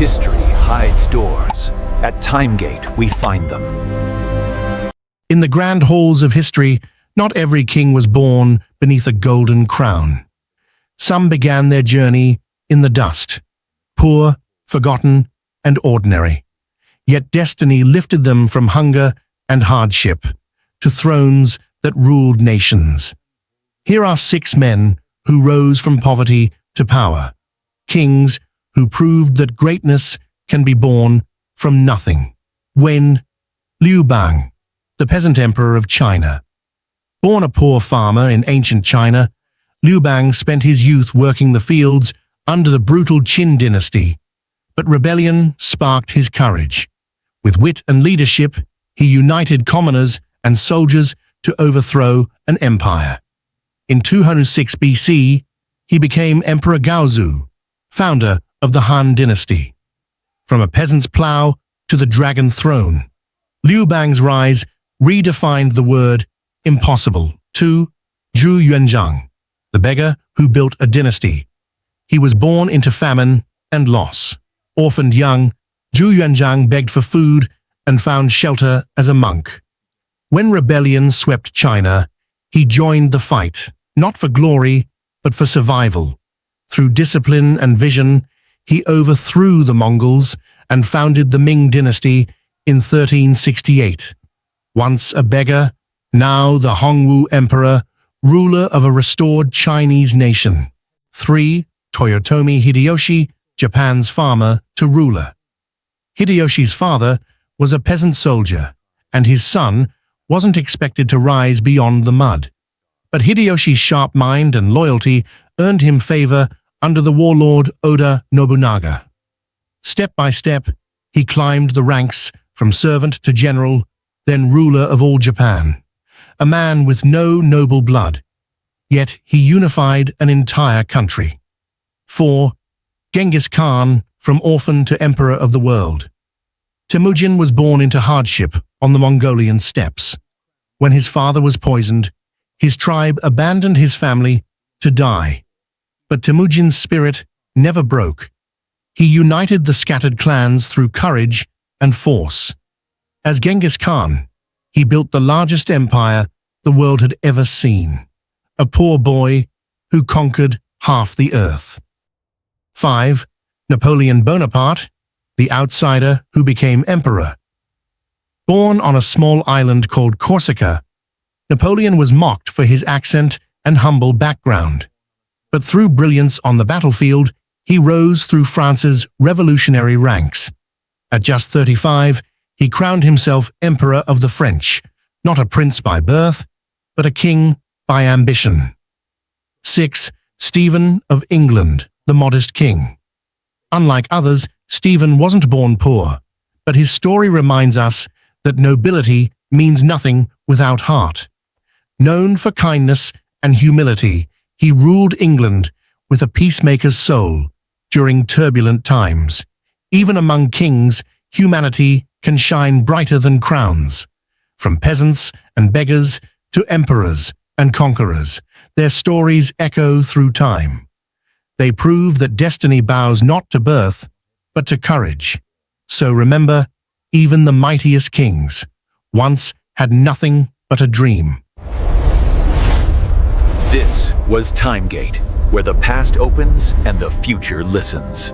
History hides doors. At Timegate, we find them. In the grand halls of history, not every king was born beneath a golden crown. Some began their journey in the dust, poor, forgotten, and ordinary. Yet destiny lifted them from hunger and hardship to thrones that ruled nations. Here are 6 men who rose from poverty to power, kings who proved that greatness can be born from nothing. When Liu Bang, the peasant emperor of China. Born a poor farmer in ancient China, Liu Bang spent his youth working the fields under the brutal Qin dynasty, but rebellion sparked his courage. With wit and leadership, he united commoners and soldiers to overthrow an empire. In 206 BC, he became Emperor Gaozu, founder of the Han dynasty. From a peasant's plow to the dragon throne, Liu Bang's rise redefined the word impossible. To Zhu Yuanzhang, the beggar who built a dynasty. He was born into famine and loss. Orphaned young, Zhu Yuanzhang begged for food and found shelter as a monk. When rebellion swept China, he joined the fight, not for glory, but for survival. Through discipline and vision, he overthrew the Mongols and founded the Ming dynasty in 1368. Once a beggar, now the Hongwu emperor, ruler of a restored Chinese nation. 3. Toyotomi Hideyoshi, Japan's farmer to ruler. Hideyoshi's father was a peasant soldier, and his son wasn't expected to rise beyond the mud. But Hideyoshi's sharp mind and loyalty earned him favor under the warlord Oda Nobunaga. Step by step, he climbed the ranks from servant to general, then ruler of all Japan. A man with no noble blood, yet he unified an entire country. 4. Genghis Khan, from orphan to emperor of the world. Temujin was born into hardship on the Mongolian steppes. When his father was poisoned, his tribe abandoned his family to die. But Temujin's spirit never broke. He united the scattered clans through courage and force. As Genghis Khan, he built the largest empire the world had ever seen. A poor boy who conquered half the earth. 5. Napoleon Bonaparte, the outsider who became emperor. Born on a small island called Corsica, Napoleon was mocked for his accent and humble background. But through brilliance on the battlefield, he rose through France's revolutionary ranks. At just 35, he crowned himself Emperor of the French, not a prince by birth, but a king by ambition. 6. Stephen of England, the modest king. Unlike others, Stephen wasn't born poor, but his story reminds us that nobility means nothing without heart. Known for kindness and humility, he ruled England with a peacemaker's soul during turbulent times. Even among kings, humanity can shine brighter than crowns. From peasants and beggars to emperors and conquerors, their stories echo through time. They prove that destiny bows not to birth, but to courage. So remember, even the mightiest kings once had nothing but a dream. This was Timegate, where the past opens and the future listens.